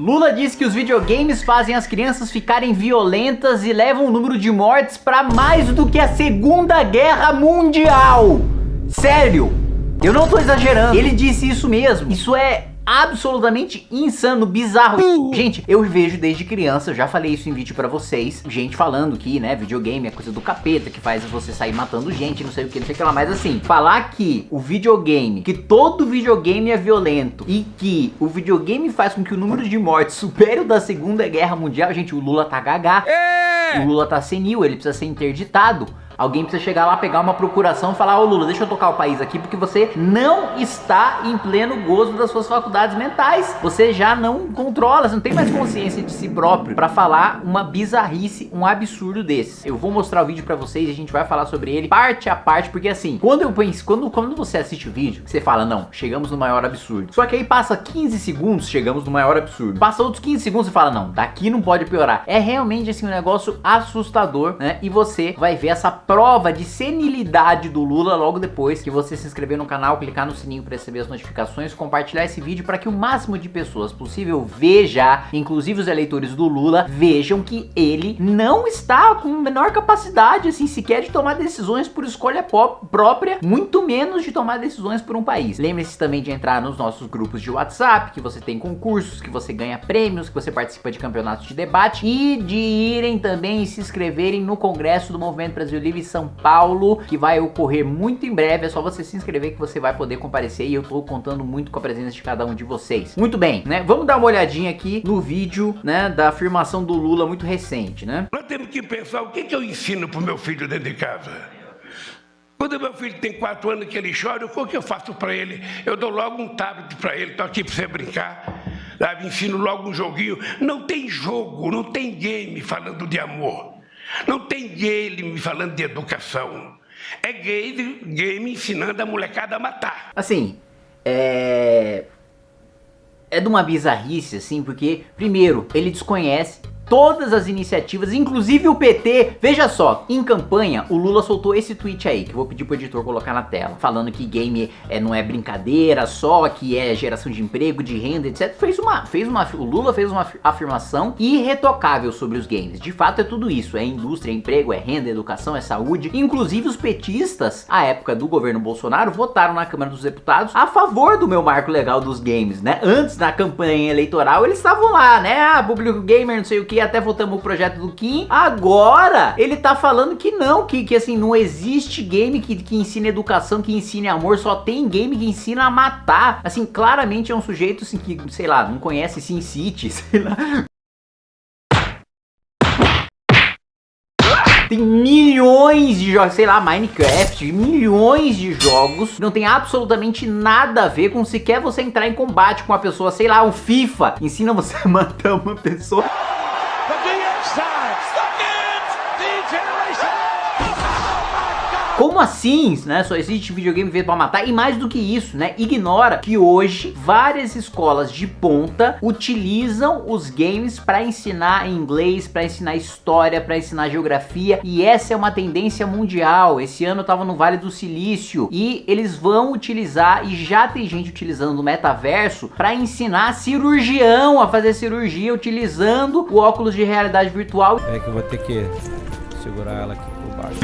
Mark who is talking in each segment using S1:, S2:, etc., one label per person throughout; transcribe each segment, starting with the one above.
S1: Lula diz que os videogames fazem as crianças ficarem violentas e levam o número de mortes para mais do que a Segunda Guerra Mundial. Sério, eu não tô exagerando, ele disse isso mesmo. Isso é absolutamente insano, bizarro. Gente, eu vejo desde criança, eu já falei isso em vídeo pra vocês, gente falando que, né, videogame é coisa do capeta, que faz você sair matando gente, não sei o que, não sei o que lá, mas assim, falar que o videogame, que todo videogame é violento e que o videogame faz com que o número de mortes supere o da Segunda Guerra Mundial, gente, o Lula tá gagá, o Lula tá senil, ele precisa ser interditado. Alguém precisa chegar lá, pegar uma procuração e falar: ô Lula, deixa eu tocar o país aqui, porque você não está em pleno gozo das suas faculdades mentais. Você já não controla, você não tem mais consciência de si próprio pra falar uma bizarrice, um absurdo desse. Eu vou mostrar o vídeo pra vocês e a gente vai falar sobre ele parte a parte, porque assim, quando você assiste o vídeo, você fala: não, chegamos no maior absurdo. Só que aí passa 15 segundos, chegamos no maior absurdo. Passa outros 15 segundos e fala: não, daqui não pode piorar. É realmente assim um negócio assustador, né? E você vai ver essa prova de senilidade do Lula logo depois que você se inscrever no canal, clicar no sininho para receber as notificações, compartilhar esse vídeo para que o máximo de pessoas possível veja, inclusive os eleitores do Lula, vejam que ele não está com menor capacidade, assim, sequer de tomar decisões por escolha própria, muito menos de tomar decisões por um país. Lembre-se também de entrar nos nossos grupos de WhatsApp, que você tem concursos, que você ganha prêmios, que você participa de campeonatos de debate e de irem também e se inscreverem no Congresso do Movimento Brasil Livre em São Paulo, que vai ocorrer muito em breve. É só você se inscrever que você vai poder comparecer e eu tô contando muito com a presença de cada um de vocês. Muito bem, né? Vamos dar uma olhadinha aqui no vídeo, né, da afirmação do Lula muito recente, né?
S2: Nós temos que pensar o que eu ensino pro meu filho dentro de casa. Quando meu filho tem 4 anos que ele chora, o que eu faço para ele? Eu dou logo um tablet para ele, tô aqui para você brincar. Sabe? Ensino logo um joguinho. Não tem jogo, não tem game falando de amor. Não tem game falando de educação. É game ensinando a molecada a matar.
S1: Assim, é de uma bizarrice, assim, porque, primeiro, ele desconhece todas as iniciativas, inclusive o PT. Veja só, em campanha, o Lula soltou esse tweet aí, que eu vou pedir pro editor colocar na tela, falando que game não é brincadeira só, que é geração de emprego, de renda, etc. O Lula fez uma afirmação irretocável sobre os games. De fato é tudo isso, é indústria, é emprego, é renda, é educação, é saúde. Inclusive os petistas, à época do governo Bolsonaro, votaram na Câmara dos Deputados a favor do meu marco legal dos games, né? Antes, na campanha eleitoral, eles estavam lá, né? Ah, público gamer, não sei o que, até votamos o projeto do Kim. Agora ele tá falando que não, que assim, não existe game que ensine educação, que ensine amor, só tem game que ensina a matar. Assim, claramente é um sujeito assim, que, sei lá, não conhece SimCity, sei lá. Tem milhões de jogos, sei lá, Minecraft, milhões de jogos, não tem absolutamente nada a ver com sequer você entrar em combate com uma pessoa, sei lá, um FIFA, ensina você a matar uma pessoa. Como assim, né? Só existe videogame feito pra matar? E mais do que isso, né? Ignora que hoje várias escolas de ponta utilizam os games pra ensinar inglês, pra ensinar história, pra ensinar geografia. E essa é uma tendência mundial. Esse ano eu tava no Vale do Silício e eles vão utilizar, e já tem gente utilizando no metaverso, pra ensinar cirurgião a fazer cirurgia utilizando o óculos de realidade virtual.
S3: É que eu vou ter que segurar ela aqui por baixo.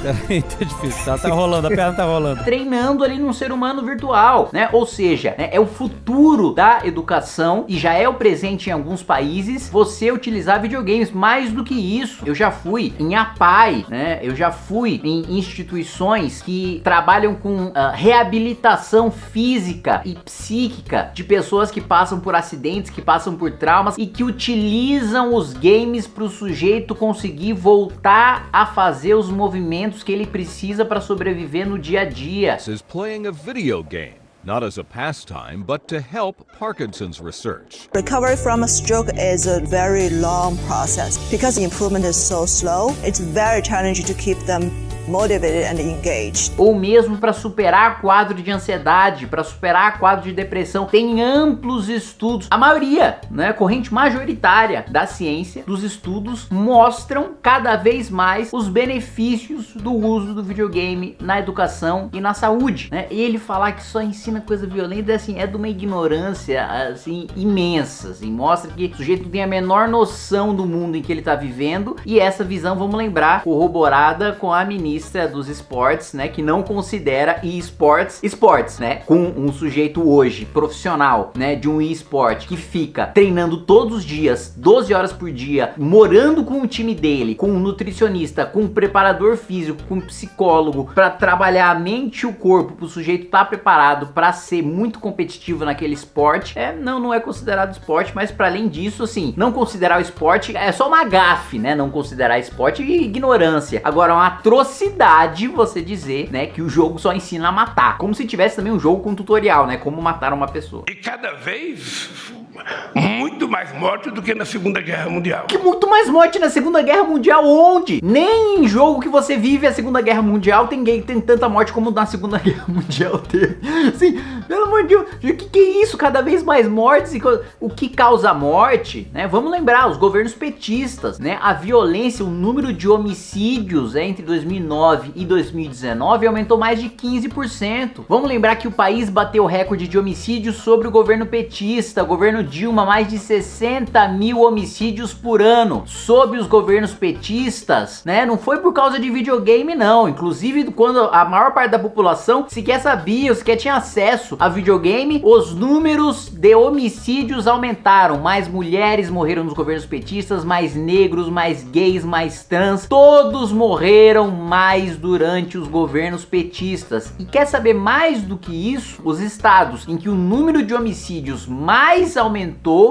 S3: Tá difícil, tá rolando, a perna tá rolando.
S1: Treinando ali num ser humano virtual, né? Ou seja, né, é o futuro da educação e já é o presente em alguns países você utilizar videogames. Mais do que isso, eu já fui em APAE, né? Eu já fui em instituições que trabalham com reabilitação física e psíquica de pessoas que passam por acidentes, que passam por traumas e que utilizam os games para o sujeito conseguir voltar a fazer os movimentos que ele precisa para sobreviver no dia a dia.
S4: This is playing a video game, not as a pastime, but to help Parkinson's research.
S5: Recovery from a stroke is a very long process. Because the improvement is so slow, it's very challenging to keep them motivated and engaged.
S1: Ou mesmo para superar quadro de ansiedade, para superar quadro de depressão. Tem amplos estudos, a maioria, né, corrente majoritária da ciência, dos estudos mostram cada vez mais os benefícios do uso do videogame na educação e na saúde, né? E ele falar que só ensina coisa violenta, assim, é de uma ignorância, assim, imensa, assim, mostra que o sujeito não tem a menor noção do mundo em que ele tá vivendo, e essa visão, vamos lembrar, corroborada com a ministra dos esportes, né, que não considera esportes, né, com um sujeito hoje, profissional, né, de um esporte, que fica treinando todos os dias, 12 horas por dia, morando com o time dele, com um nutricionista, com um preparador físico, com um psicólogo, para trabalhar a mente e o corpo, para o sujeito estar preparado para ser muito competitivo naquele esporte, não é considerado esporte, mas para além disso, assim, não considerar o esporte é só uma gafe, né, não considerar esporte e ignorância. Agora, é uma atrocidade você dizer, né, que o jogo só ensina a matar, como se tivesse também um jogo com tutorial, né, como matar uma pessoa.
S2: E cada vez muito mais morte do que na Segunda Guerra Mundial.
S1: Que muito mais morte na Segunda Guerra Mundial onde? Nem em jogo que você vive a Segunda Guerra Mundial tem tanta morte como na Segunda Guerra Mundial teve. Assim, pelo amor de Deus, o que é isso? Cada vez mais mortes e o que causa morte, né? Vamos lembrar, os governos petistas, né? A violência, o número de homicídios entre 2009 e 2019 aumentou mais de 15%. Vamos lembrar que o país bateu o recorde de homicídios sobre o governo petista, o governo Dilma, mais de 60 mil homicídios por ano sob os governos petistas, né? Não foi por causa de videogame, não. Inclusive, quando a maior parte da população sequer sabia, sequer tinha acesso a videogame, os números de homicídios aumentaram. Mais mulheres morreram nos governos petistas, mais negros, mais gays, mais trans. Todos morreram mais durante os governos petistas. E quer saber mais do que isso? Os estados em que o número de homicídios mais aumentou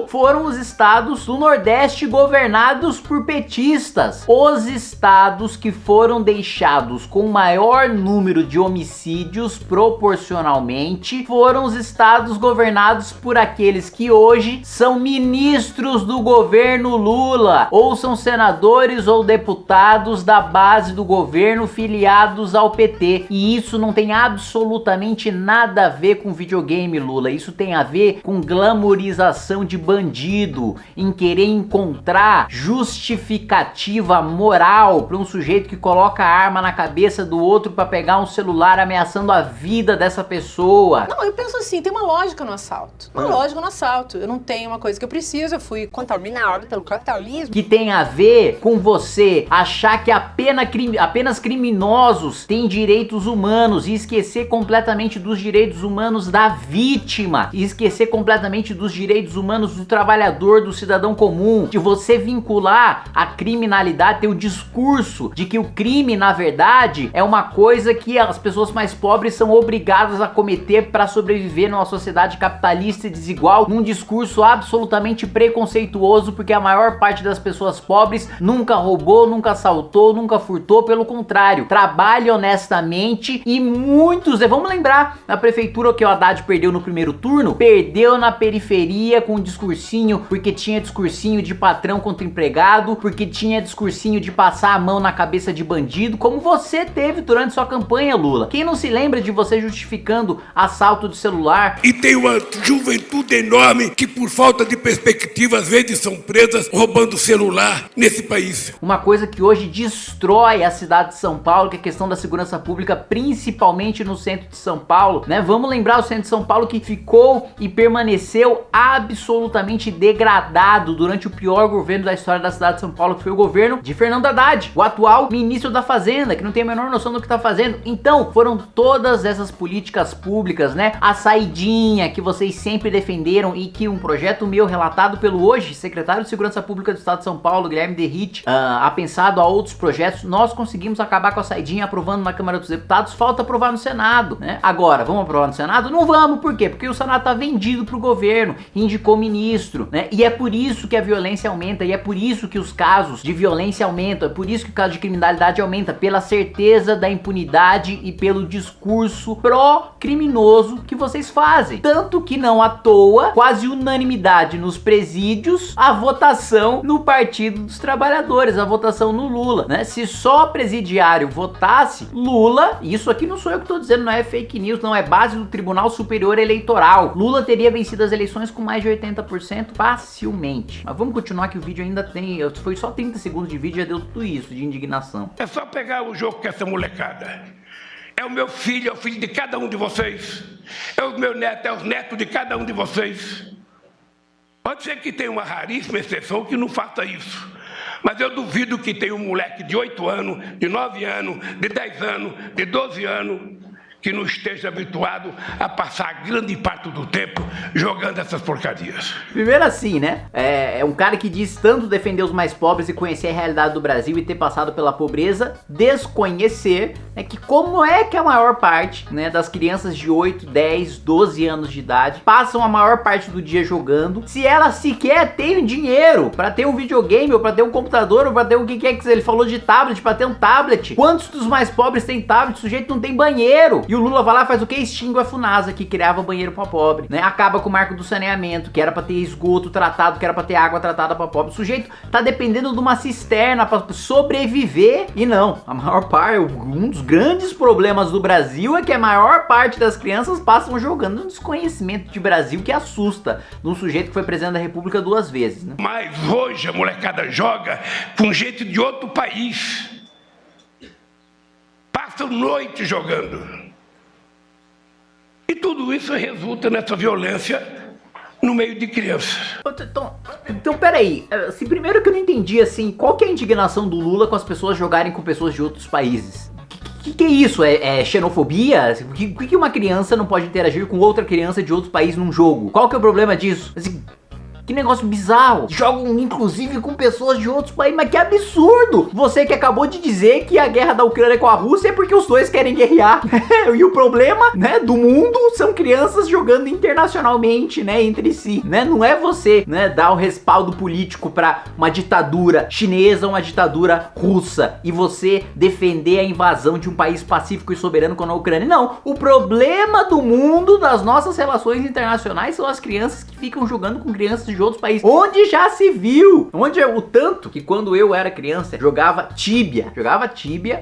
S1: foram os estados do Nordeste governados por petistas. Os estados que foram deixados com maior número de homicídios proporcionalmente foram os estados governados por aqueles que hoje são ministros do governo Lula, ou são senadores ou deputados da base do governo filiados ao PT. E isso não tem absolutamente nada a ver com videogame, Lula. Isso tem a ver com glamorização de bandido, em querer encontrar justificativa moral para um sujeito que coloca a arma na cabeça do outro para pegar um celular ameaçando a vida dessa pessoa.
S6: Não, eu penso assim, tem uma lógica no assalto. Uma lógica no assalto. Eu não tenho uma coisa que eu preciso, eu fui contaminado pelo capitalismo.
S1: Que tem a ver com você achar que apenas criminosos têm direitos humanos e esquecer completamente dos direitos humanos da vítima, e esquecer completamente dos direitos humanos do trabalhador, do cidadão comum, de você vincular a criminalidade, ter o discurso de que o crime, na verdade, é uma coisa que as pessoas mais pobres são obrigadas a cometer para sobreviver numa sociedade capitalista e desigual, num discurso absolutamente preconceituoso, porque a maior parte das pessoas pobres nunca roubou, nunca assaltou, nunca furtou, pelo contrário, trabalha honestamente, e muitos, vamos lembrar, na prefeitura que o Haddad perdeu no primeiro turno, perdeu na periferia com um discursinho, porque tinha discursinho de patrão contra empregado, porque tinha discursinho de passar a mão na cabeça de bandido, como você teve durante sua campanha, Lula. Quem não se lembra de você justificando assalto de celular?
S2: E tem uma juventude enorme que, por falta de perspectiva, às vezes são presas roubando celular nesse país.
S1: Uma coisa que hoje destrói a cidade de São Paulo, que é a questão da segurança pública, principalmente no centro de São Paulo, né? Vamos lembrar o centro de São Paulo que ficou e permaneceu absolutamente degradado durante o pior governo da história da cidade de São Paulo, que foi o governo de Fernando Haddad, o atual ministro da Fazenda, que não tem a menor noção do que tá fazendo. Então, foram todas essas políticas públicas, né? A saidinha que vocês sempre defenderam e que um projeto meu relatado pelo hoje secretário de Segurança Pública do Estado de São Paulo, Guilherme Derrite, apensado a outros projetos, nós conseguimos acabar com a saidinha aprovando na Câmara dos Deputados, falta aprovar no Senado, né? Agora, vamos aprovar no Senado? Não vamos, por quê? Porque o Senado tá vendido pro governo, indicou ministro, né? E é por isso que a violência aumenta, e é por isso que os casos de violência aumentam, é por isso que o caso de criminalidade aumenta, pela certeza da impunidade e pelo discurso pró-criminoso que vocês fazem. Tanto que não à toa, quase unanimidade nos presídios, a votação no Partido dos Trabalhadores, a votação no Lula, né? Se só presidiário diário votasse, Lula, isso aqui não sou eu que tô dizendo, não é fake news, não, é base do Tribunal Superior Eleitoral, Lula teria vencido as eleições com mais de 80% facilmente. Mas vamos continuar que o vídeo ainda tem, foi só 30 segundos de vídeo e já deu tudo isso de indignação.
S2: É só pegar o jogo com essa molecada. É o meu filho, é o filho de cada um de vocês. É o meu neto, é os netos de cada um de vocês. Pode ser que tenha uma raríssima exceção que não faça isso. Mas eu duvido que tenha um moleque de 8 anos, de 9 anos, de 10 anos, de 12 anos, que não esteja habituado a passar grande parte do tempo jogando essas porcarias.
S1: Primeiro assim, né? É um cara que diz tanto defender os mais pobres e conhecer a realidade do Brasil e ter passado pela pobreza, desconhecer, né, que como é que a maior parte, né, das crianças de 8, 10, 12 anos de idade passam a maior parte do dia jogando, se elas sequer têm dinheiro pra ter um videogame, ou pra ter um computador, ou pra ter o que é que ele falou de tablet, pra ter um tablet. Quantos dos mais pobres têm tablet? O sujeito não tem banheiro. E o Lula vai lá e faz o que? Extingue a Funasa, que criava banheiro pra pobre, né? Acaba com o marco do saneamento, que era pra ter esgoto tratado, que era pra ter água tratada pra pobre. O sujeito tá dependendo de uma cisterna pra sobreviver. E não, a maior parte, um dos grandes problemas do Brasil é que a maior parte das crianças passam jogando. Um desconhecimento de Brasil que assusta de um sujeito que foi presidente da República 2 vezes, né?
S2: Mas hoje a molecada joga com gente de outro país. Passam noite jogando. E tudo isso resulta nessa violência no meio de crianças.
S1: Então peraí, assim, primeiro que eu não entendi, assim, qual que é a indignação do Lula com as pessoas jogarem com pessoas de outros países? Que é isso? É xenofobia? Por que uma criança não pode interagir com outra criança de outro país num jogo? Qual que é o problema disso? Assim, que negócio bizarro. Jogam inclusive com pessoas de outros países, mas que absurdo. Você que acabou de dizer que a guerra da Ucrânia com a Rússia é porque os dois querem guerrear. E o problema, né, do mundo são crianças jogando internacionalmente, né, entre si, né? Não é você, né, dar o respaldo político pra uma ditadura chinesa ou uma ditadura russa e você defender a invasão de um país pacífico e soberano como a Ucrânia. Não, o problema do mundo, das nossas relações internacionais, são as crianças que ficam jogando com crianças de outros países, onde já se viu, onde é o tanto que quando eu era criança jogava Tibia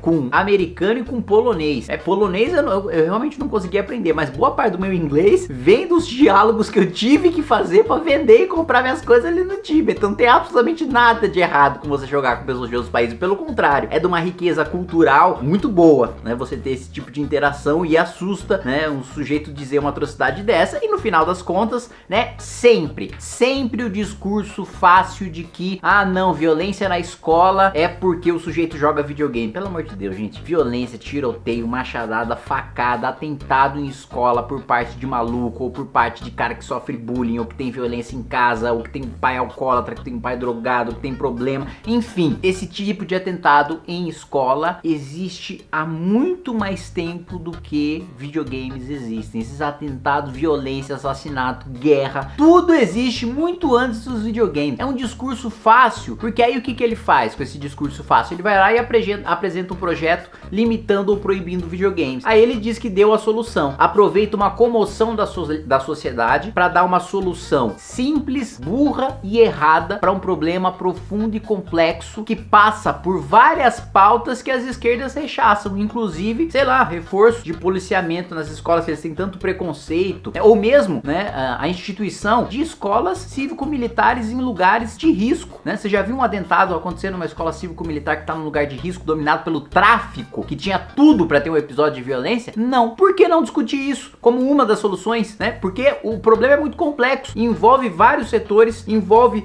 S1: com americano e com polonês. Polonês eu realmente não conseguia aprender, mas boa parte do meu inglês vem dos diálogos que eu tive que fazer pra vender e comprar minhas coisas ali no Tibia. Então não tem absolutamente nada de errado com você jogar com pessoas de outros países, pelo contrário, é de uma riqueza cultural muito boa, né, você ter esse tipo de interação, e assusta, né, um sujeito dizer uma atrocidade dessa. E no final das contas, né, sempre o discurso fácil de que, não, violência na escola é porque o sujeito joga videogame. Pelo amor de Deus, gente, violência, tiroteio, machadada, facada, atentado em escola por parte de maluco, ou por parte de cara que sofre bullying, ou que tem violência em casa, ou que tem um pai alcoólatra, que tem um pai drogado, que tem problema, enfim, esse tipo de atentado em escola existe há muito mais tempo do que videogames existem. Esses atentados, violência, assassinato, guerra, tudo existe muito antes dos videogames. É um discurso fácil, porque aí o que ele faz com esse discurso fácil? Ele vai lá e apresenta um projeto limitando ou proibindo videogames. Aí ele diz que deu a solução. Aproveita uma comoção da sociedade para dar uma solução simples, burra e errada para um problema profundo e complexo que passa por várias pautas que as esquerdas rechaçam, inclusive, sei lá, reforço de policiamento nas escolas que eles têm tanto preconceito, ou mesmo, né, a instituição de escolas cívico-militares em lugares de risco, né? Você já viu um atentado acontecer numa escola cívico-militar que tá num lugar de risco dominado pelo tráfico, que tinha tudo pra ter um episódio de violência? Não. Por que não discutir isso como uma das soluções, né? Porque o problema é muito complexo, envolve vários setores, envolve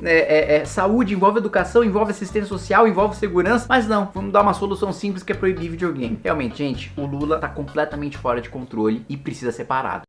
S1: saúde, envolve educação, envolve assistência social, envolve segurança, mas não, vamos dar uma solução simples que é proibir videogame. Realmente, gente, o Lula tá completamente fora de controle e precisa ser parado.